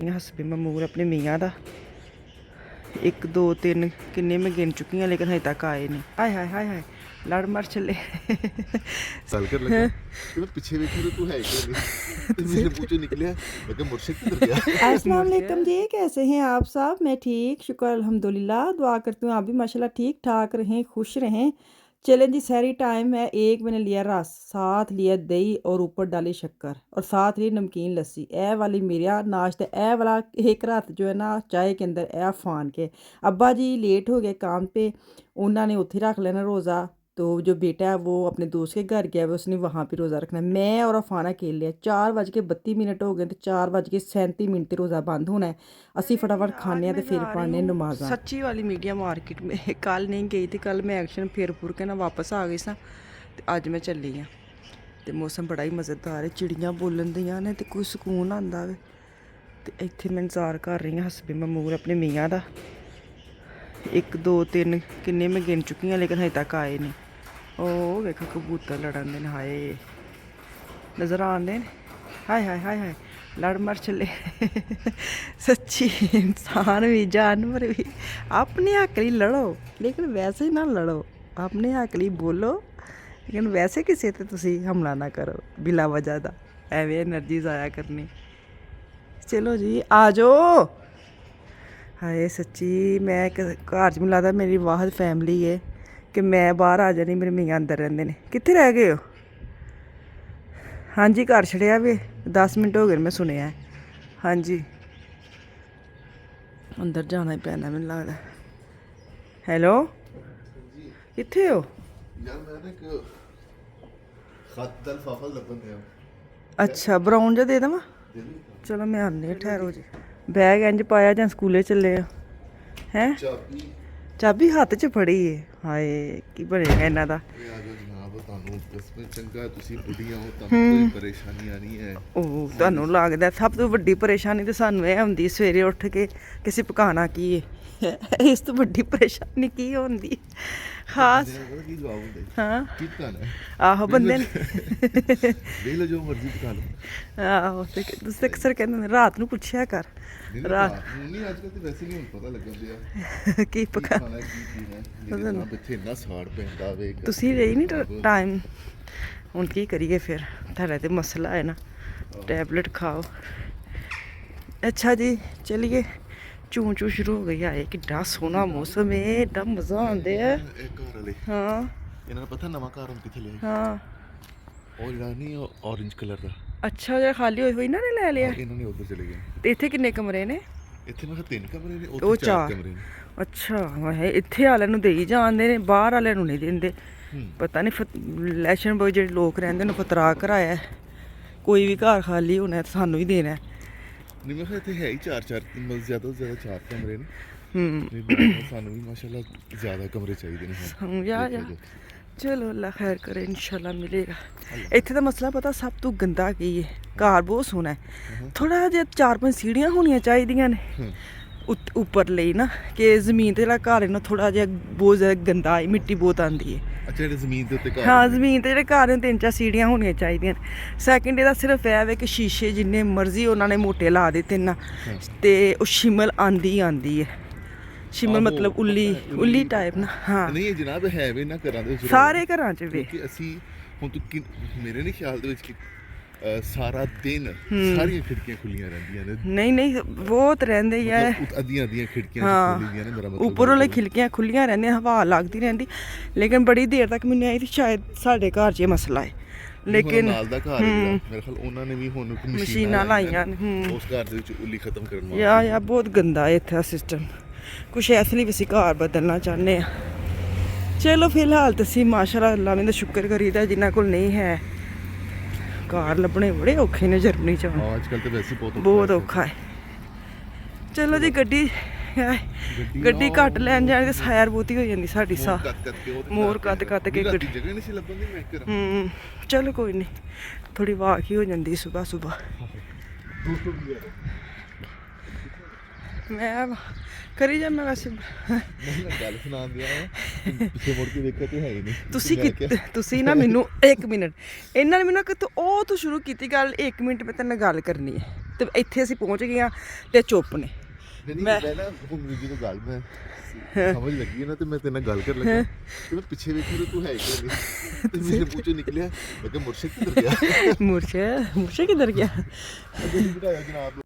हसबे ममूर अपने मियाँ दा 1 2 3 किन्ने मैं गिन चुकी हूँ लेकिन हजे तक आए नहीं। हाय हाय हाय हाय लड़ मर चले साल कर लगा कि मैं पीछे देखी तो तू है क्या नहीं तो मेरे मुंह से निकलिया मैं कहा मुर्शिद किधर गया। अस्सलाम वालेकुम जी, कैसे हैं आप सब? मैं ठीक, शुक्र अल्हम्दुलिल्लाह। दुआ करती हूँ आप भी माशाल्लाह ठीक ठाक रहें, खुश रहें। चलें जी, सहरी टाइम है। एक मैंने लिया रस, साथ लिया दही और ऊपर डाली शक्कर और साथ ली नमकीन लस्सी। ए वाली मेरा नाश्ता, ए वाला एक रात जो है ना चाय के अंदर ए फान के। अब्बा जी लेट हो गए काम पे, उन्होंने उत्थे रख लेना रोज़ा। तो जो बेटा है वो अपने दोस्त के घर गया है, उसने वहाँ पे रोज़ा रखना है। मैं और अफान अकेले 4:32 हो गए तो 4:37 रोज़ा बंद होना है। असी फटाफट खाने तो फिर पढ़ने नमाज़ा। सच्ची वाली मीडिया मार्केट में कल नहीं गई थी, कल मैं एक्शन फिर फुर के ना वापस आ गई सा ते अज मैं चली हाँ। तो मौसम बड़ा ही मज़ेदार है, चिड़ियाँ बोलन दियां ने ते कोई सुकून आंदा वे। ते इत्थे मैं इंतज़ार कर रही हूँ हसबे ममूर अपने मियाँ दा 1 2 3 किन्ने मैं गिन चुकी हूँ लेकिन हजे तक आए नहीं। ओ वेखो कबूतर लड़न दे, हाय नज़र आंदे ने। हाय हाय हाय हाय लड़ मर चले सच्ची इंसान भी जानवर भी अपने हक लिए लड़ो लेकिन वैसे ही ना लड़ो, अपने हक लिए बोलो लेकिन वैसे किसी ते तुसी हमला ना करो बिला वजह दा, एवें एनर्जी ज़ाया करनी। चलो जी आ जाओ। हाय सच्ची मैं घर च मिला लगदा मेरी वाहद फैमिली है कि मैं बाहर आ जानी, मेरे मियाँ अंदर रहिंदे ने। कित्थे रह गए हो? हाँ जी घर छड़िया वे 10 मिनट हो गए मैं सुनिया है। हाँ जी अंदर जाना ही पैना मैनूं लगदा। हैलो कित्थे हो? यार मैं ना एक खत दा लिफाफा लब्भन दिया अच्छा ब्राउन जा दे देवां? चलो मैं आनी ठहरो जी। बैग इंज पाया जां स्कूले चले हो हैं? चाबी चाबी हत्थ च फड़ी है। हाय की बनेगा इन्हां दा? ए आ जाओ जनाब ਤੁਹਾਨੂੰ ਦਸਵੇਂ ਚੰਗਾ ਤੁਸੀਂ ਬੁੱਢੀਆਂ ਹੋ ਤੁਹਾਨੂੰ ਕੋਈ ਪਰੇਸ਼ਾਨੀ ਆਣੀ ਹੈ। ਉਹ ਤੁਹਾਨੂੰ ਲੱਗਦਾ ਸਭ ਤੋਂ ਵੱਡੀ ਪਰੇਸ਼ਾਨੀ ਤਾਂ ਸਾਨੂੰ ਇਹ ਹੁੰਦੀ ਸਵੇਰੇ ਉੱਠ ਕੇ ਕਿਸੇ ਪਕਾਣਾ ਕੀ ਹੈ ਇਸ ਤੋਂ ਵੱਡੀ ਪਰੇਸ਼ਾਨੀ ਕੀ ਹੁੰਦੀ ਖਾਸ। ਕੀ ਜਵਾਬ ਹੁੰਦਾ ਹਾਂ ਕੀ ਪਕਾਣਾ ਹੈ ਆਹੋ ਬੰਦੇ ਨੇ ਦੇਖ ਲਓ ਜੋ ਮਰਜ਼ੀ ਪਕਾ ਲਓ। ਆਹੋ ਤੇ ਤੁਸੀਂ ਅਕਸਰ ਕਹਿੰਦੇ ਨੇ ਰਾਤ ਨੂੰ ਪੁੱਛਿਆ ਕਰ ਰਾਤ ਨਹੀਂ ਅੱਜ ਕੱਲ੍ਹ ਤੇ ਵੈਸੇ ਨਹੀਂ ਹੁਣ ਪਤਾ ਲੱਗਣ ਦਿਆ ਕੀ ਪਕਾ। ਖਾਣਾ ਕੀ ਪੀਣਾ ਲੇਕਿਨ ਨਾ ਇੱਥੇ ਇੰਨਾ ਸਾੜ ਪੈਂਦਾ ਵੇ। ਤੁਸੀਂ ਰਹੀ ਨਹੀਂ ਟਾਈਮ, ਹੁਣ ਕੀ ਕਰੀਏ ਫਿਰ ਤੁਹਾਡਾ ਤੇ ਮਸਲਾ ਹੈ ਨਾ, टैबलेट खाओ। अच्छा जी चलिए चूं चूं शुरू हो गई है। किड्डा सोहना मौसम है, एड्डा मज़ा आंदे है। ਇਹ ਘਰ ਵਾਲੇ हाँ ਇਹਨਾਂ ਨੂੰ ਪਤਾ ਨਵਾਂ ਘਰ ਹੁਣ ਕਿੱਥੇ ਲਿਆ हाँ ਉਹ ਜਿਹੜਾ ਨਹੀਂ ਔਰੇਂਜ ਕਲਰ ਦਾ अच्छा जो खाली हुई ना ने ले लिया। ਇਹਨਾਂ ਨੇ ਉੱਧਰ ਚਲੇ ਗਏ। ते इत्थे किन्ने कमरे ने? ਇੱਥੇ ਮੈਂ ਕਿਹਾ 3 ਕਮਰੇ ਨੇ ਉਹ ਉੱਥੇ 4 ਚਾਰ। ਕਮਰੇ ਨੇ। अच्छा है इत्थे वाले नूं देई जांदे ने, बाहर वाले नूं नहीं देंदे। पता नहीं इलैक्शन बॉय जेह्ड़े लोग रहिंदे ने फतरा कराया है, कोई भी घर खाली होना है तो सानू ही देना है। ਨਹੀਂ ਮੈਂ ਕਿਹਾ ਇੱਥੇ ਹੈ ਹੀ 4 ਮਤਲਬ ਜ਼ਿਆਦਾ ਤੋਂ ਜ਼ਿਆਦਾ 4 ਕਮਰੇ ਨੇ। ਨਹੀਂ ਸਾਨੂੰ ਵੀ ਮਾਸ਼ਾਅੱਲਾ ਜ਼ਿਆਦਾ ਕਮਰੇ ਚਾਹੀਦੇ ਨੇ ਹੁਣ। समझा जा चलो अल्लाह खैर करे इंशाल्लाह मिलेगा। इत्थे दा मसला पता सब तो गंदा की है, घर बहुत सोहना है, थोड़ा जिहा 4-5 सीढ़ियां होनियां चाहिदियां ने ऊपर ਲਈ ना कि ਜ਼ਮੀਨ ਤੇ ਜਿਹੜਾ ਘਰ ਹੈ ਨਾ ਥੋੜਾ ਜਿਹਾ ਬਹੁਤ ਜ਼ਿਆਦਾ ਗੰਦਾ ਹੈ, ਮਿੱਟੀ ਬਹੁਤ ਆਂਦੀ ਹੈ। ਅੱਛਾ ਜਿਹੜੇ ਜ਼ਮੀਨ ਦੇ ਉੱਤੇ ਘਰ ਹਾਂ ਜ਼ਮੀਨ ਤੇ ਜਿਹੜੇ ਘਰ ਨੇ 3-4 ਸੀੜੀਆਂ ਹੋਣੀਆਂ ਚਾਹੀਦੀਆਂ ਨੇ। ਸੈਕਿੰਡ ਇਹਦਾ ਸਿਰਫ ਇਹ ਵੇ ਕਿ ਸ਼ੀਸ਼ੇ ਜਿੰਨੇ ਮਰਜ਼ੀ ਉਹਨਾਂ ਨੇ ਮੋਟੇ ਲਾ ਦਿੱਤੇ ਨਾ ਤੇ ਉਹ ਸ਼ਿਮਲ ਆਂਦੀ ਹੈ। ਸ਼ਿਮਲ ਮਤਲਬ ਉੱਲੀ ਟਾਈਪ ਨਾ। ਹਾਂ ਨਹੀਂ ਇਹ ਜਨਾਬ ਹੈ ਵੀ ਨਾ ਘਰਾਂ ਦੇ ਵਿੱਚ ਸਾਰੇ ਘਰਾਂ 'ਚ ਵੇ। ਕਿ ਅਸੀਂ ਹੁਣ ਤੂੰ ਮੇਰੇ ਨਹੀਂ ਖਿਆਲ ਦੇ ਵਿੱਚ ਕਿ ਸਾਰਾ ਦਿਨ ਸਾਰੀਆਂ ਖਿੜਕੀਆਂ ਖੁੱਲੀਆਂ ਰਹਿੰਦੀਆਂ ਨੇ। ਨਹੀਂ ਨਹੀਂ ਬਹੁਤ ਰਹਿੰਦੇ ਹੀ ਹੈ, ਅੱਧੀਆਂ ਖਿੜਕੀਆਂ ਖੁੱਲੀਆਂ ਨੇ। ਮੇਰਾ ਮਤਲਬ ਉੱਪਰ ਵਾਲੇ ਖਿੜਕੀਆਂ ਖੁੱਲੀਆਂ ਰਹਿੰਦੀਆਂ, ਹਵਾ ਲੱਗਦੀ ਰਹਿੰਦੀ। ਲੇਕਿਨ ਬੜੀ ਦੇਰ ਤੱਕ ਮੈਨੂੰ ਆਈ ਸੀ ਸ਼ਾਇਦ ਸਾਡੇ ਘਰ 'ਚ ਇਹ ਮਸਲਾ ਹੈ। ਲੇਕਿਨ ਨਾਲ ਦਾ ਘਰ ਹੈ ਮੇਰੇ ਖਿਆਲ ਉਹਨਾਂ ਨੇ ਵੀ ਹੁਣ ਮਸ਼ੀਨਾਂ ਲਾਈਆਂ ਨੇ ਉਸ ਘਰ ਦੇ ਵਿੱਚ ਉੱਲੀ ਖਤਮ ਕਰਨ ਵਾਸਤੇ। ਯਾ ਬਹੁਤ ਗੰਦਾ ਹੈ ਇੱਥੇ ਸਿਸਟਮ। ਕੁਛ ਇਸ ਲਈ ਵੀ ਅਸੀਂ ਘਰ ਬਦਲਣਾ ਚਾਹੁੰਦੇ ਹਾਂ। ਚਲੋ ਫਿਲਹਾਲ ਤਾਂ ਅਸੀਂ ਮਾਸ਼ਾਅੱਲਾ ਅੱਲਾ ਦਾ ਸ਼ੁਕਰ ਕਰੀਦਾ ਜਿਨ੍ਹਾਂ ਕੋਲ ਨਹੀਂ ਹੈ। ਘਰ ਲੱਭਣੇ ਬੜੇ ਔਖੇ ਨੇ ਜਰਮਨੀ 'ਚ। ਅੱਜ ਕੱਲ੍ਹ ਤਾਂ ਵੈਸੇ ਬਹੁਤ ਔਖਾ ਹੈ। ਚਲੋ ਜੀ ਗੱਡੀ ਘੱਟ ਲੈਣ ਜਾਣ ਤੇ ਸੈਰ ਬਹੁਤੀ ਹੋ ਜਾਂਦੀ ਸਾਡੀ ਮੋਰ ਕੱਤ ਕੇ ਗੱਡੀ। ਜਗ੍ਹਾ ਨਹੀਂ ਸੀ ਲੱਭਣ ਦੀ ਮੈਂ ਕਰ। ਚਲੋ ਕੋਈ ਨਹੀਂ, ਥੋੜੀ ਵਾਕ ਹੀ ਹੋ ਜਾਂਦੀ ਸੁਬਾਹ। ਮੈਂ ਕਰੀ ਜਾ ਮੈਂ ਵੈਸੇ ਗੱਲ ਸੁਣਾ ਦਿਆ ਪਿੱਛੇ ਮੁੜ ਕੇ ਵੇਖਿਆ ਤੇ ਹੈ ਹੀ ਨਹੀਂ। ਤੁਸੀਂ ਨਾ ਮੈਨੂੰ 1 ਮਿੰਟ ਇਹਨਾਂ ਨੇ ਮੈਨੂੰ ਕਿ ਤੂੰ ਸ਼ੁਰੂ ਕੀਤੀ ਗੱਲ 1 ਮਿੰਟ ਮੈਂ ਤੇਰੇ ਨਾਲ ਗੱਲ ਕਰਨੀ ਹੈ। ਤੇ ਇੱਥੇ ਅਸੀਂ ਪਹੁੰਚ ਗਏ ਹਾਂ ਤੇ ਚੁੱਪ ਨੇ। ਨਹੀਂ ਮੈਂ ਨਾ ਹੁਣ ਜਦੋਂ ਗੱਲ ਮੈਂ ਸਮਝ ਲੱਗੀ ਨਾ ਤੇ ਮੈਂ ਤੇਰੇ ਨਾਲ ਗੱਲ ਕਰਨ ਲੱਗਾ ਤੇ ਮੈਂ ਪਿੱਛੇ ਵੇਖੀ ਤੇ ਤੂੰ ਹੈ ਕਿ ਨਹੀਂ ਤੇ ਮੇਰੇ ਮੂੰਹ ਚੋਂ ਨਿਕਲਿਆ ਮੈਂ ਕਿਹਾ ਮੁਰਸ਼ਦ ਕਿੱਧਰ ਗਿਆ ਮੁਰਸ਼ਦ ਕਿੱਧਰ ਗਿਆ। ਅੱਗੇ ਨਹੀਂ ਬਿਠਾਇਆ ਜਨਾਬ।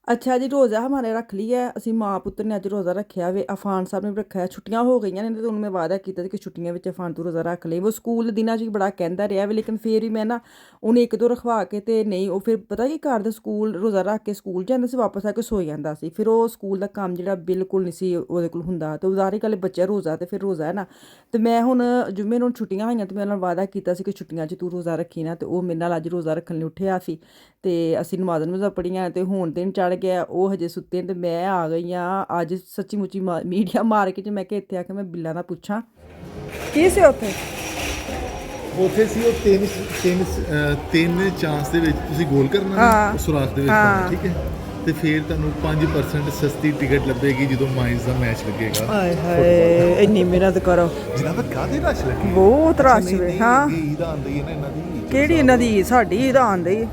ਅੱਛਾ ਜੀ, ਰੋਜ਼ਾ ਹਮਾਰੇ ਰੱਖ ਲਈ ਹੈ। ਅਸੀਂ ਮਾਂ ਪੁੱਤਰ ਨੇ ਅੱਜ ਰੋਜ਼ਾ ਰੱਖਿਆ ਵੇ। ਅਫਾਨ ਸਾਹਿਬ ਨੇ ਵੀ ਰੱਖਿਆ। ਛੁੱਟੀਆਂ ਹੋ ਗਈਆਂ ਨੇ ਤੇ ਉਹਨੂੰ ਮੈਂ ਵਾਅਦਾ ਕੀਤਾ ਸੀ ਕਿ ਛੁੱਟੀਆਂ ਵਿੱਚ ਅਫਾਨ ਤੂੰ ਰੋਜ਼ਾ ਰੱਖ ਲਈ। ਉਹ ਸਕੂਲ ਦੇ ਦਿਨਾਂ 'ਚ ਵੀ ਬੜਾ ਕਹਿੰਦਾ ਰਿਹਾ ਵੇ, ਲੇਕਿਨ ਫਿਰ ਵੀ ਮੈਂ ਨਾ ਉਹਨੇ ਇੱਕ ਦੋ ਰਖਵਾ ਕੇ ਤੇ ਨਹੀਂ, ਉਹ ਫਿਰ ਪਤਾ ਕੀ ਕਰਦੇ, ਸਕੂਲ ਰੋਜ਼ਾ ਰੱਖ ਕੇ ਸਕੂਲ ਜਾਂਦਾ ਸੀ, ਵਾਪਸ ਆ ਕੇ ਸੋ ਜਾਂਦਾ ਸੀ। ਫਿਰ ਉਹ ਸਕੂਲ ਦਾ ਕੰਮ ਜਿਹੜਾ ਬਿਲਕੁਲ ਨਹੀਂ ਸੀ ਉਹਦੇ ਕੋਲ ਹੁੰਦਾ। ਤੇ ਉਦਾਰੀ ਗੱਲ ਬੱਚਾ ਰੋਜ਼ਾ ਤੇ ਫਿਰ ਰੋਜ਼ਾ ਹੈ ਨਾ। ਤੇ ਮੈਂ ਹੁਣ ਜੁਮੇ ਨੂੰ ਛੁੱਟੀਆਂ ਹੋਈਆਂ ਤੇ ਮੈਂ ਉਹਨਾਂ ਨਾਲ ਵਾਅਦਾ ਕੀਤਾ ਸੀ ਕਿ ਛੁੱਟੀਆਂ 'ਚ ਤੂੰ ਰੋਜ਼ਾ ਰੱਖੀ ਨਾ। ਤੇ ਉਹ ਮੇਰੇ ਨਾਲ ਅੱਜ ਰੋਜ਼ਾ ਰੱਖਣ ਲਈ ਉੱਠਿਆ ਸੀ ਤੇ ਅਸੀਂ ਨਮਾਜ਼ਾਂ ਪੜ੍ਹੀਆਂ ਤੇ ਹੁਣ ਦਿਨ ਚੜ੍ਹ ਗਿਆ, ਉਹ ਹਜੇ ਸੁੱਤੇ ਤੇ ਮੈਂ ਆ ਗਈ ਹਾਂ ਅੱਜ ਸੱਚੀ ਮੁੱਚੀ ਮੀਡੀਆ ਮਾਰਕੀਟ 'ਚ। ਮੈਂ ਕਿਹਾ ਇੱਥੇ ਆ ਕੇ ਮੈਂ ਬਿੱਲਾਂ ਦਾ ਪੁੱਛਾਂ ਕੀ ਸੀ ਉੱਥੇ। ਉੱਥੇ ਸੀ ਉਹ ਤਿੰਨ ਚਾਂਸ ਦੇ ਵਿੱਚ ਤੁਸੀਂ ਗੋਲ ਕਰਨਾ ਸੁਰਾਖ ਦੇ ਵਿੱਚ ਪਾਉਣਾ, ਠੀਕ ਹੈ। ਤੇ ਫਿਰ ਤੁਹਾਨੂੰ 5% ਸਸਤੀ ਟਿਕਟ ਲੱਭੇਗੀ ਜਦੋਂ ਮਾਈਨਸ ਦਾ ਮੈਚ ਲੱਗੇਗਾ। ਹਾਏ ਹਾਏ ਇੰਨੀ ਮਿਹਨਤ ਕਰੋ ਜਨਾਬ, ਕਾਹਦੀ ਰਸ਼ ਲੱਗੀ? ਬਹੁਤ ਰਸ਼ ਵੇ। ਹਾਂ ਈਦ ਆਉਂਦੀ ਹੈ ਨਾ ਇਹਨਾਂ ਦੀ। ਕਿਹੜੀ ਇਹਨਾਂ ਦੀ? ਸਾਡੀ ਈਦ ਆਉਂਦੀ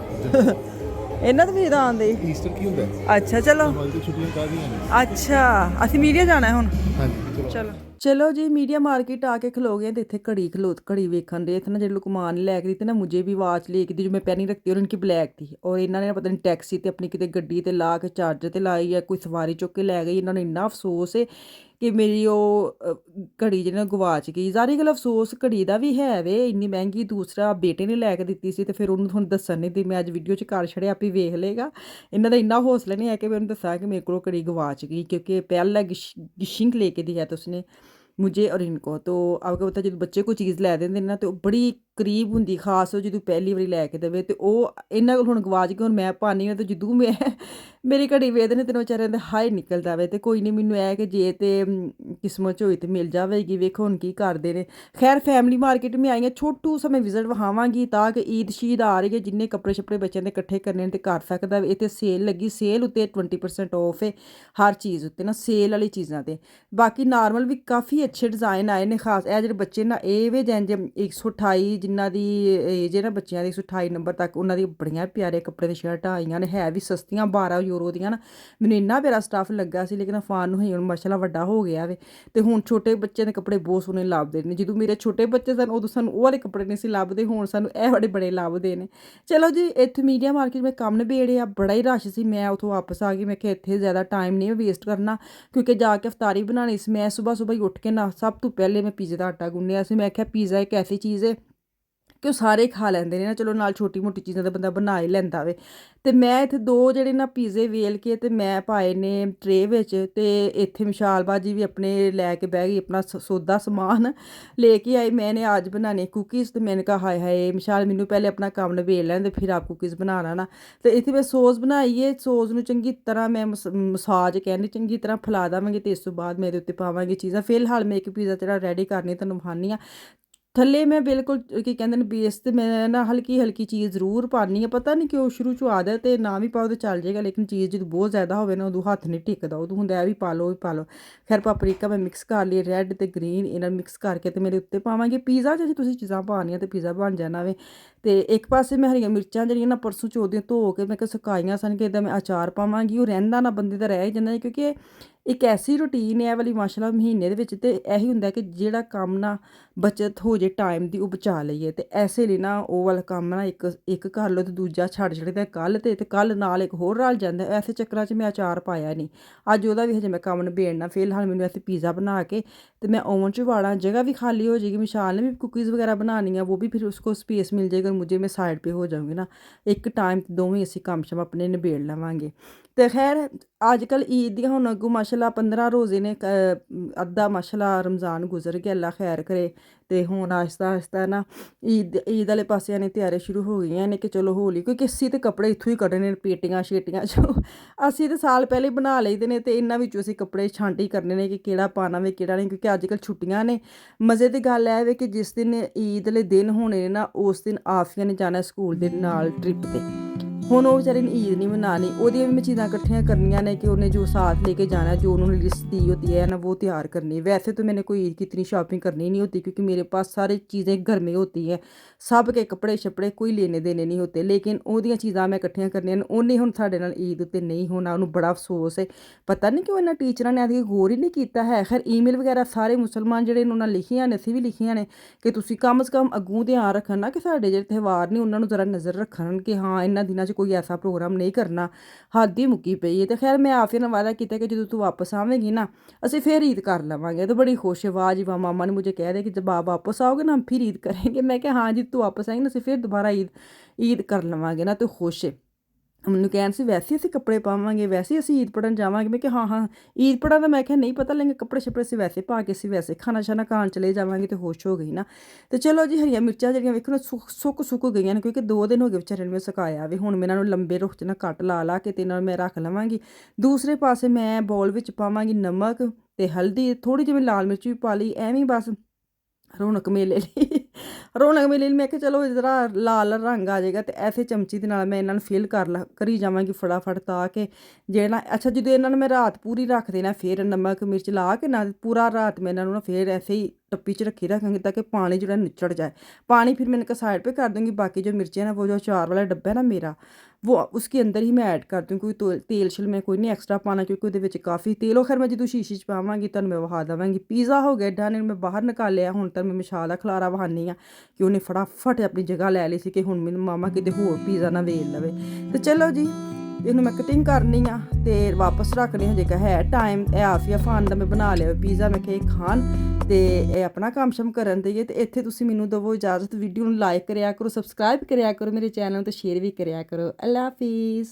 ਇਹਨਾਂ ਦੀ ਵੀ ਈਦ ਆਉਂਦੀ। ਈਸਟਰ ਕੀ ਹੁੰਦਾ? ਅੱਛਾ ਚਲੋ, ਛੁੱਟੀਆਂ ਕਾਹਦੀਆਂ ਨੇ? ਅੱਛਾ ਅਸੀਂ ਮੀਡੀਆ ਜਾਣਾ ਹੈ ਹੁਣ। ਹਾਂਜੀ ਚਲੋ ਚਲੋ ਜੀ, ਮੀਡੀਆ ਮਾਰਕੀਟ ਆ ਕੇ ਖਲੋ ਗਏ ਤੇ ਇੱਥੇ ਘੜੀ ਵੇਖਣ ਦੇ। ਇੱਥੇ ਨਾ ਜਿਹੜੇ ਲੁਕਮਾਨ ਲੈ ਕੇ ਦਿੱਤੇ ਨਾ, ਮੁਝੇ ਵੀ ਵਾਚ ਲੈ ਕੇ दी जो मैं पहनी रखती और इनकी ब्लैक थी। और ਇਹਨਾਂ ਨੇ ਪਤਾ ਨਹੀਂ ਟੈਕਸੀ ਤੇ ਆਪਣੀ ਕਿਤੇ ਗੱਡੀ ਤੇ ਲਾ ਕੇ ਚਾਰਜਰ ਤੇ ਲਾਈ ਹੈ, ਕੋਈ ਸਵਾਰੀ ਚੁੱਕ ਕੇ ਲੈ ਗਈ। ਇਹਨਾਂ ਨੂੰ ਇੰਨਾ ਅਫਸੋਸ ਹੈ ਕਿ ਮੇਰੀ ਉਹ ਘੜੀ ਜਿਹੜੀ ਨਾ ਗਵਾਚ ਗਈ। ਜ਼ਾਰੀ ਗੱਲ ਅਫਸੋਸ ਘੜੀ ਦਾ ਵੀ ਹੈ ਵੇ, ਇੰਨੀ ਮਹਿੰਗੀ। ਦੂਸਰਾ ਬੇਟੇ ਨੇ ਲੈ ਕੇ ਦਿੱਤੀ ਸੀ ਤੇ ਫਿਰ ਉਹਨੂੰ ਤੁਹਾਨੂੰ ਦੱਸਣ ਨਹੀਂ ਦੀ। ਮੈਂ ਅੱਜ ਵੀਡੀਓ 'ਚ ਕਰ ਛੜਿਆ, ਆਪੇ ਵੇਖ ਲਏਗਾ। ਇਹਨਾਂ ਦਾ ਇੰਨਾ ਹੌਸਲਾ ਨਹੀਂ ਹੈ ਕਿ ਮੈਂ ਉਹਨੂੰ ਦੱਸਾਂ ਕਿ ਮੇਰੇ ਕੋਲੋਂ ਘੜੀ ਗਵਾਚ ਗਈ, क्योंकि पहला गिशिंग लेके दी है तो उसने मुझे और इनको। तो आपको पता ਜਦੋਂ ਬੱਚੇ ਕੋਈ ਚੀਜ਼ ਲੈ ਦਿੰਦੇ ਨੇ ਨਾ ਤੇ ਉਹ ਬੜੀ ਕਰੀਬ ਹੁੰਦੀ, ਖਾਸ ਉਹ ਜਦੋਂ ਪਹਿਲੀ ਵਾਰੀ ਲੈ ਕੇ ਦੇਵੇ। ਤੇ ਉਹ ਇਹਨਾਂ ਕੋਲ ਹੁਣ ਗਵਾਚ ਕੇ ਹੁਣ ਮੈਂ ਪਾਣੀ ਆ ਤੇ ਜਦੋਂ ਮੈਂ ਮੇਰੀ ਘੜੀ ਵੇਖਦੇ ਨੇ ਤੇ ਵਿਚਾਰਿਆਂ ਦੇ ਹਾਏ ਨਿਕਲਦਾ ਵੇ। ਤੇ ਕੋਈ ਨਹੀਂ, ਮੈਨੂੰ ਇਹ ਕਿ ਜੇ ਤੇ ਕਿਸਮਤ 'ਚ ਹੋਈ ਤੇ ਮਿਲ ਜਾਵੇਗੀ। ਵੇਖੋ ਹੁਣ ਕੀ ਕਰਦੇ ਨੇ। ਖੈਰ ਫੈਮਿਲੀ ਮਾਰਕੀਟ ਮੈਂ ਆਈ ਹਾਂ, ਛੋਟੂ ਸਮੇਂ ਵਿਜ਼ਿਟ ਵਿਖਾਵਾਂਗੀ ਤਾਂ ਕਿ ਈਦ ਸ਼ੀਦ ਆ ਰਹੀ ਹੈ, ਜਿੰਨੇ ਕੱਪੜੇ ਛੱਪੜੇ ਬੱਚਿਆਂ ਦੇ ਇਕੱਠੇ ਕਰਨੇ ਤੇ ਕਰ ਸਕਦਾ। ਇੱਥੇ ਸੇਲ ਲੱਗੀ, ਸੇਲ ਉੱਤੇ 20% ਆਫ ਹੈ ਹਰ ਚੀਜ਼ ਉੱਤੇ ਨਾ, ਸੇਲ ਵਾਲੀ ਚੀਜ਼ਾਂ ਤੇ। ਬਾਕੀ ਨਾਰਮਲ ਵੀ ਕਾਫੀ ਅੱਛੇ ਡਿਜ਼ਾਈਨ ਆਏ ਨੇ। ਖਾਸ ਇਹ ਜਿਹੜੇ ਬੱਚੇ ਨਾ ਇਹ ਵੇ ਜੈਨ 128 ਜਿਨ੍ਹਾਂ ਦੀ ਏਜ ਹੈ ਨਾ ਬੱਚਿਆਂ ਦੀ, 128 ਨੰਬਰ ਤੱਕ, ਉਹਨਾਂ ਦੀ ਬੜੀਆਂ ਪਿਆਰੇ ਕੱਪੜੇ ਦੀ ਸ਼ਰਟਾਂ ਆਈਆਂ ਨੇ। ਹੈ ਵੀ ਸਸਤੀਆਂ, 12 ਯੂਰੋ ਦੀਆਂ ਨਾ। ਮੈਨੂੰ ਇੰਨਾ ਪਿਆਰਾ ਸਟੱਫ ਲੱਗਾ ਸੀ, ਲੇਕਿਨ ਅਫਾਨ ਨੂੰ ਹੁਣ ਮਾਸ਼ਾਅੱਲਾ ਵੱਡਾ ਹੋ ਗਿਆ ਵੇ ਤੇ ਹੁਣ ਛੋਟੇ ਬੱਚਿਆਂ ਦੇ ਕੱਪੜੇ ਬਹੁਤ ਸੋਹਣੇ ਲੱਭਦੇ ਨੇ। ਜਦੋਂ ਮੇਰੇ ਛੋਟੇ ਬੱਚੇ ਸਨ ਉਦੋਂ ਸਾਨੂੰ ਉਹ ਵਾਲੇ ਕੱਪੜੇ ਨਹੀਂ ਸੀ ਲੱਭਦੇ, ਹੁਣ ਸਾਨੂੰ ਇਹ ਵਾਲੇ ਬੜੇ ਲੱਭਦੇ ਨੇ। ਚਲੋ ਜੀ, ਇੱਥੇ ਮੀਡੀਆ ਮਾਰਕੀਟ ਮੈਂ ਕੰਮ ਨਿਬੇੜਿਆ, ਬੜਾ ਹੀ ਰਸ਼ ਸੀ। ਮੈਂ ਉੱਥੋਂ ਵਾਪਸ ਆ ਗਈ। ਮੈਂ ਕਿਹਾ ਇੱਥੇ ਜ਼ਿਆਦਾ ਟਾਈਮ ਨਹੀਂ ਵੇਸਟ ਕਰਨਾ, ਕਿਉਂਕਿ ਜਾ ਕੇ ਅਫਤਾਰੀ ਬਣਾਉਣੀ ਸੀ। ਮੈਂ ਸੁਬਾਹ ਹੀ ਉੱਠ ਕੇ ਨਾ ਸਭ ਤੋਂ ਪਹਿਲੇ ਮੈਂ ਪੀਜ਼ੇ ਦਾ ਆਟਾ ਗੁੰਨਿਆ ਸੀ। ਮੈਂ ਕਿਹਾ ਪੀਜ਼ਾ ਇੱਕ ਐਸੀ ਚੀਜ਼ ਹੈ ਕਿ ਉਹ ਸਾਰੇ ਖਾ ਲੈਂਦੇ ਨੇ ਨਾ, ਚਲੋ ਨਾਲ ਛੋਟੀ ਮੋਟੀ ਚੀਜ਼ਾਂ ਦਾ ਬੰਦਾ ਬਣਾ ਹੀ ਲੈਂਦਾ ਵੇ। ਤੇ ਮੈਂ ਇੱਥੇ 2 ਜਿਹੜੇ ਨਾ ਪੀਜ਼ੇ ਵੇਲ ਕੇ ਤੇ ਮੈਂ ਪਾਏ ਨੇ ਟਰੇ ਵਿੱਚ। ਤੇ ਇੱਥੇ ਵਿਸ਼ਾਲ ਬਾਜੀ ਵੀ ਆਪਣੇ ਲੈ ਕੇ ਬਹਿ ਗਈ, ਆਪਣਾ ਸੌਦਾ ਸਮਾਨ ਲੈ ਕੇ ਆਈ। ਮੈਨੇ ਅੱਜ ਬਣਾਣੇ ਕੁਕੀਜ਼ ਤੇ ਮੈਨੇ ਕਹਾ ਹਾਏ ਹਾਏ ਵਿਸ਼ਾਲ, ਮੈਨੂੰ ਪਹਿਲੇ ਆਪਣਾ ਕੰਮ ਨਿਬੇੜ ਲੈਣ ਤੇ ਫਿਰ ਆਪ ਕੁਕੀਜ਼ ਬਣਾਉਣਾ ਨਾ। ਤੇ ਇੱਥੇ ਮੈਂ ਸੌਸ ਬਣਾਈ ਹੈ। ਸੌਸ ਨੂੰ ਚੰਗੀ ਤਰ੍ਹਾਂ ਮੈਂ ਮਸਾਜ ਕਹਿੰਦੀ ਚੰਗੀ ਤਰ੍ਹਾਂ ਫੈਲਾ ਦੇਵਾਂਗੀ ਤੇ ਇਸ ਤੋਂ ਬਾਅਦ ਮੈਂ ਇਹਦੇ ਉੱਤੇ ਪਾਵਾਂਗੀ ਚੀਜ਼ਾਂ। ਫਿਲਹਾਲ ਮੈਂ ਇੱਕ ਪੀਜ਼ਾ ਜਿਹੜਾ ਰੈਡੀ ਕਰਨੀ ਤੁਹਾਨੂੰ ਵਿਖਾਉਂਦੀ ਹਾਂ। ਥੱਲੇ ਮੈਂ ਬਿਲਕੁਲ ਕੀ ਕਹਿੰਦੇ ਨੇ ਬੇਸ ਤੇ ਮੈਂ ਨਾ ਹਲਕੀ ਚੀਜ਼ ਜ਼ਰੂਰ ਪਾਉਂਦੀ ਹਾਂ। ਪਤਾ ਨਹੀਂ ਕਿਉਂ ਸ਼ੁਰੂ 'ਚੋਂ ਆਦਤ ਤੇ ਨਾ ਵੀ ਪਾਓ ਤਾਂ ਚੱਲ ਜਾਏਗਾ, ਲੇਕਿਨ ਚੀਜ਼ ਜਦੋਂ ਬਹੁਤ ਜ਼ਿਆਦਾ ਹੋਵੇ ਨਾ ਉਦੋਂ ਹੱਥ ਨਹੀਂ ਟਿਕਦਾ। ਉਦੋਂ ਹੁੰਦਾ ਇਹ ਵੀ ਪਾ ਲਓ, ਉਹ ਵੀ ਪਾ ਲਓ। ਖੈਰ ਪਾਪਰੀਕਾ ਮੈਂ ਮਿਕਸ ਕਰ ਲਈ, ਰੈੱਡ ਤੇ ਗ੍ਰੀਨ, ਇਹਨਾਂ ਨੂੰ ਮਿਕਸ ਕਰਕੇ ਤੇ ਮੇਰੇ ਉੱਤੇ ਪਾਵਾਂਗੇ। ਪੀਜ਼ਾ 'ਚ ਜੇ ਤੁਸੀਂ ਚੀਜ਼ਾਂ ਪਾਉਣੀਆਂ ਤੇ ਪੀਜ਼ਾ ਬਣ ਜਾਣਾ ਵੇ। ਤੇ ਇੱਕ ਪਾਸੇ ਮੈਂ ਹਰੀਆਂ ਮਿਰਚਾਂ ਜਿਹੜੀਆਂ ਨਾ ਪਰਸੋਂ ਚੌਥ ਧੋ ਕੇ ਮੈਂ ਕਿਹਾ ਸੁਕਾਈਆਂ ਸਨ ਕਿ ਇੱਦਾਂ ਮੈਂ ਅਚਾਰ ਪਾਵਾਂਗੀ। ਉਹ ਰਹਿੰਦਾ ਨਾ ਬੰਦੇ ਦਾ ਰਹਿ ਹੀ ਜਾਂਦਾ, ਕਿਉਂਕਿ ਇੱਕ ਐਸੀ ਰੂਟੀਨ ਹੈ ਵਾਲੀ ਮਾਸ਼ਾਅੱਲਾ ਮਹੀਨੇ ਦੇ ਵਿੱਚ। ਤੇ ਇਹੀ ਹੁੰਦਾ ਕਿ ਜਿਹੜਾ ਕੰਮ ਨਾ ਬਚਤ ਹੋ ਜੇ ਟਾਈਮ ਦੀ, ਉਹ ਬਚਾ ਲਈਏ। ਤੇ ਐਸੇ ਲਈ ਨਾ ਉਹ ਵਾਲਾ ਕੰਮ ਨਾ ਇੱਕ ਕਰ ਲਓ ਤੇ ਦੂਜਾ ਛੱਡ ਛੱਡਦਾ ਕੱਲ੍ਹ ਤੇ ਕੱਲ੍ਹ ਨਾਲ ਇੱਕ ਹੋਰ ਰਲ ਜਾਂਦਾ। ਐਸੇ ਚੱਕਰਾਂ 'ਚ ਮੈਂ ਅਚਾਰ ਪਾਇਆ ਨਹੀਂ ਅੱਜ, ਉਹਦਾ ਵੀ ਹਜੇ ਮੈਂ ਕੰਮ ਨਿਬੇੜਨਾ। ਫਿਲਹਾਲ ਮੈਨੂੰ ਇੱਥੇ ਪੀਜ਼ਾ ਬਣਾ ਕੇ ਤੇ ਮੈਂ ਓਵਨ 'ਚ ਵਾੜਾਂ, ਜਗ੍ਹਾ ਵੀ ਖਾਲੀ ਹੋ ਜਾਏਗੀ। ਵਿਸ਼ਾਲ ਨੇ ਵੀ ਕੁਕੀਜ਼ ਵਗੈरह बनानी है, वो भी फिर उसको स्पेस मिल जाएगी और मुझे मैं साइड पे हो जाऊँगी ना। एक टाइम दोवें ਅਸੀਂ ਕੰਮ ਸ਼ਮ ਆਪਣੇ ਨਿਬੇੜ ਲਵਾਂਗੇ। ਤੇ ਖੈਰ ਅੱਜ ਕੱਲ੍ਹ ਈਦ ਦੀਆਂ ਹੁਣ ਅੱਗੋਂ ਮਾਸ਼ਾਅੱਲਾ 15 ਰੋਜ਼ੇ ਨੇ, ਅੱਧਾ ਮਾਸ਼ਾਅੱਲਾ ਰਮਜ਼ਾਨ ਗੁਜ਼ਰ ਗਿਆ, ਅੱਲਾ ਖੈਰ ਕਰੇ। ਤੇ ਹੁਣ ਆਹਿਸਤਾ ਨਾ ਈਦ ਵਾਲੇ ਪਾਸਿਆਂ ਨੇ ਤਿਆਰੀ ਸ਼ੁਰੂ ਹੋ ਗਈਆਂ ਨੇ ਕਿ ਚਲੋ ਹੌਲੀ, ਕਿਉਂਕਿ ਅਸੀਂ ਤੇ ਕੱਪੜੇ ਇੱਥੋਂ ਹੀ ਕੱਢਣੇ ਨੇ ਪੇਟੀਆਂ ਸ਼ੇਟੀਆਂ 'ਚੋਂ। ਅਸੀਂ ਤਾਂ ਸਾਲ ਪਹਿਲੇ ਬਣਾ ਲਈਦੇ ਨੇ ਤੇ ਇਹਨਾਂ ਵਿੱਚੋਂ ਅਸੀਂ ਕੱਪੜੇ ਛਾਂਟ ਹੀ ਕਰਨੇ ਨੇ ਕਿ ਕਿਹੜਾ ਪਾਉਣਾ ਵੇ ਕਿਹੜਾ ਨਹੀਂ, ਕਿਉਂਕਿ ਅੱਜ ਕੱਲ੍ਹ ਛੁੱਟੀਆਂ ਨੇ। ਮਜ਼ੇ ਦੀ ਗੱਲ ਇਹ ਵੇ ਕਿ ਜਿਸ ਦਿਨ ਈਦ ਵਾਲੇ ਦਿਨ ਹੋਣੇ ਨੇ ਨਾ, ਉਸ ਦਿਨ ਆਫੀਆ ਨੇ ਜਾਣਾ ਸਕੂਲ ਦੇ ਨਾਲ ਟ੍ਰਿਪ 'ਤੇ। ਹੁਣ ਉਹ ਵਿਚਾਰੇ ਨੇ ਈਦ नहीं मनानी, ਉਹਦੀਆਂ ਵੀ ਮੈਂ ਚੀਜ਼ਾਂ ਇਕੱਠੀਆਂ करनियां ने कि उन्हें जो साथ लेके जाना है, जो उन्होंने लिस्ट दी होती है ना वो तैयार करनी है। वैसे तो मैंने कोई ईद की इतनी शॉपिंग करनी नहीं होती क्योंकि मेरे पास सारी चीज़ें घर में होती हैं, सब के कपड़े शपड़े कोई लेने देने नहीं होते, लेकिन ਉਹਦੀਆਂ ਚੀਜ਼ਾਂ ਮੈਂ ਇਕੱਠੀਆਂ ਕਰਨੀਆਂ ਨੇ। ਉਹਨੇ ਹੁਣ ਸਾਡੇ ਨਾਲ ਈਦ ਉੱਤੇ ਨਹੀਂ ਹੋਣਾ, ਉਹਨੂੰ ਬੜਾ ਅਫਸੋਸ ਹੈ। ਪਤਾ ਨਹੀਂ ਕਿਉਂ ਇਹਨਾਂ ਟੀਚਰਾਂ ਨੇ ਆਦਿ ਗੌਰ ਹੀ ਨਹੀਂ ਕੀਤਾ ਹੈ। ਖੈਰ ਈਮੇਲ ਵਗੈਰਾ ਸਾਰੇ ਮੁਸਲਮਾਨ ਜਿਹੜੇ ਉਹਨਾਂ ਲਿਖੀਆਂ ਨੇ, ਅਸੀਂ ਵੀ ਲਿਖੀਆਂ ਨੇ ਕਿ ਤੁਸੀਂ ਕਮ ਸੇ ਕਮ ਅੱਗੋਂ ਧਿਆਨ ਰੱਖਣ ਨਾ ਕਿ ਸਾਡੇ ਜਿਹੜੇ ਤਿਉਹਾਰ ਨੇ ਉਹਨਾਂ ਨੂੰ ਜ਼ਰਾ ਨਜ਼ਰ ਰੱਖਣ ਕਿ ਹਾਂ ਇਹਨਾਂ ਦਿਨਾਂ 'ਚ ਕੋਈ ਐਸਾ ਪ੍ਰੋਗਰਾਮ ਨਹੀਂ ਕਰਨਾ। ਹੱਦ ਹੀ ਮੁੱਕੀ ਪਈ ਹੈ। ਤੇ ਖੈਰ ਮੈਂ ਆਫੀਆ ਨਾਲ ਵਾਅਦਾ ਕੀਤਾ ਕਿ ਜਦੋਂ ਤੂੰ ਵਾਪਸ ਆਵੇਂਗੀ ਨਾ ਅਸੀਂ ਫਿਰ ईद कर लवांगे। तो बड़ी खुश है, वाह जी वाह। मामा ने मुझे कह दिया कि जब आप वापस आओगे ना हम फिर ईद करेंगे। मैं क्या हाँ जी तू वापस आएंगे ना ਅਸੀਂ फिर दोबारा ईद कर लवांगे ना। तो खुश है। ਮੈਨੂੰ ਕਹਿਣ ਸੀ ਵੈਸੇ ਅਸੀਂ ਕੱਪੜੇ ਪਾਵਾਂਗੇ, ਵੈਸੇ ਅਸੀਂ ਈਦ ਪੜ੍ਹਨ ਜਾਵਾਂਗੇ। ਮੈਂ ਕਿਹਾ ਹਾਂ ਈਦ ਪੜ੍ਹਨ ਦਾ ਮੈਂ ਕਿਹਾ ਨਹੀਂ ਪਤਾ, ਲੇਕਿਨ ਕੱਪੜੇ ਛੱਪੜੇ ਅਸੀਂ ਵੈਸੇ ਪਾ ਕੇ ਅਸੀਂ ਵੈਸੇ ਖਾਣਾ ਛਾਣਾ ਖਾਣ ਚਲੇ ਜਾਵਾਂਗੇ। ਤੇ ਖੁਸ਼ ਹੋ ਗਈ ਨਾ। ਤੇ ਚਲੋ ਜੀ ਹਰੀਆਂ ਮਿਰਚਾਂ ਜਿਹੜੀਆਂ ਵੇਖੋ ਨਾ ਸੁੱਕ ਗਈਆਂ ਨੇ ਕਿਉਂਕਿ 2 ਦਿਨ ਹੋ ਗਏ ਵਿਚਾਰੇ ਨੂੰ ਮੈਂ ਸੁਕਾਇਆ ਵੇ। ਹੁਣ ਮੈਂ ਇਹਨਾਂ ਨੂੰ ਲੰਬੇ ਰੁੱਖ 'ਚ ਨਾ ਕੱਟ ਲਾ ਕੇ ਤੇ ਇਹਨਾਂ ਨੂੰ ਮੈਂ ਰੱਖ ਲਵਾਂਗੀ। ਦੂਸਰੇ ਪਾਸੇ ਮੈਂ ਬੌਲ ਵਿੱਚ ਪਾਵਾਂਗੀ ਨਮਕ ਤੇ ਹਲਦੀ, ਥੋੜ੍ਹੀ ਜਿਹੀ ਲਾਲ ਮਿਰਚ ਵੀ ਪਾ ਲਈ, ਐਵੇਂ ਬਸ ਰੌਣਕ ਮੇਲੇ ਲਈ ਮੈਂ ਕਿਹਾ ਚਲੋ ਜਰਾ ਲਾਲ ਰੰਗ ਆ ਜਾਏਗਾ। ਤੇ ਐਸੇ ਚਮਚੀ ਦੇ ਨਾਲ ਮੈਂ ਇਹਨਾਂ ਨੂੰ ਫਿਲ ਕਰੀ ਜਾਵਾਂਗੀ ਫਟਾਫਟ ਤਾਂ ਕਿ ਜਿਹੜਾ ਅੱਛਾ ਜਦੋਂ ਇਹਨਾਂ ਨੂੰ ਮੈਂ ਰਾਤ ਪੂਰੀ ਰੱਖ ਦੇਣਾ, ਫਿਰ ਨਮਕ ਮਿਰਚ ਲਾ ਕੇ ਨਾ ਪੂਰਾ ਰਾਤ ਮੈਂ ਇਹਨਾਂ ਨੂੰ ਨਾ ਫਿਰ ਐਸੇ ਹੀ टप्पी च रखी रखेंगे ताकि पानी जो निचड़ जाए। पानी फिर मैंने का साइड पे कर दूँगी। बाकी जो मिर्चें ना वो जो अचार वाला डब्बा है ना मेरा वो उसके अंदर ही मैं ऐड कर दूँगी। कोई तेल शिल मैं कोई नहीं एक्सट्रा पाना क्योंकि ਉਹਦੇ ਵਿੱਚ ਕਾਫੀ ਤੇਲ। ਉਹ ਖੈਰ ਮੈਂ ਜਦੋਂ ਸ਼ੀਸ਼ੇ 'ਚ ਪਾਵਾਂਗੀ ਤੁਹਾਨੂੰ ਮੈਂ ਵਹਾ ਦੇਵਾਂਗੀ। ਪੀਜ਼ਾ ਹੋ ਗਿਆ ਡਨ, ਮੈਂ ਬਾਹਰ ਨਿਕਾਲਿਆ। ਹੁਣ ਤਾਂ ਮੈਂ ਮਿਸ਼ਾਲ ਦਾ ਖਲਾਰਾ ਵਹਾਨੀ ਆ ਕਿ ਉਹਨੇ ਫਟਾਫਟ ਆਪਣੀ ਜਗ੍ਹਾ ਲੈ ਲਈ ਸੀ ਕਿ ਹੁਣ ਮੈਨੂੰ ਮਾਮਾ ਕਿਤੇ ਹੋਰ ਪੀਜ਼ਾ ਨਾ ਵੇਲ ਲਵੇ। ਤੇ ਚਲੋ ਜੀ ਇਹਨੂੰ ਮੈਂ ਕਟਿੰਗ ਕਰਨੀ ਆ ਤੇ ਵਾਪਸ ਰੱਖਣੀ ਹਜੇ ਕਾ ਹੈ ਟਾਈਮ। ਇਹ ਆਫੀਆ ਖਾਨ ਦਾ ਮੈਂ ਬਣਾ ਲਿਆ ਪੀਜ਼ਾ, ਮੈਂ ਕਿਹਾ ਖਾਣ ਤੇ ਇਹ ਆਪਣਾ ਕੰਮ ਸ਼ਮ ਕਰਨ ਦੇਈਏ। ਤੇ ਇੱਥੇ ਤੁਸੀਂ ਮੈਨੂੰ ਦਵੋ ਇਜਾਜ਼ਤ। ਵੀਡੀਓ ਨੂੰ ਲਾਈਕ ਕਰਿਆ ਕਰੋ, ਸਬਸਕ੍ਰਾਈਬ ਕਰਿਆ ਕਰੋ ਮੇਰੇ ਚੈਨਲ ਤੇ ਸ਼ੇਅਰ ਵੀ ਕਰਿਆ ਕਰੋ। ਅੱਲਾ ਹਾਫਿਜ਼।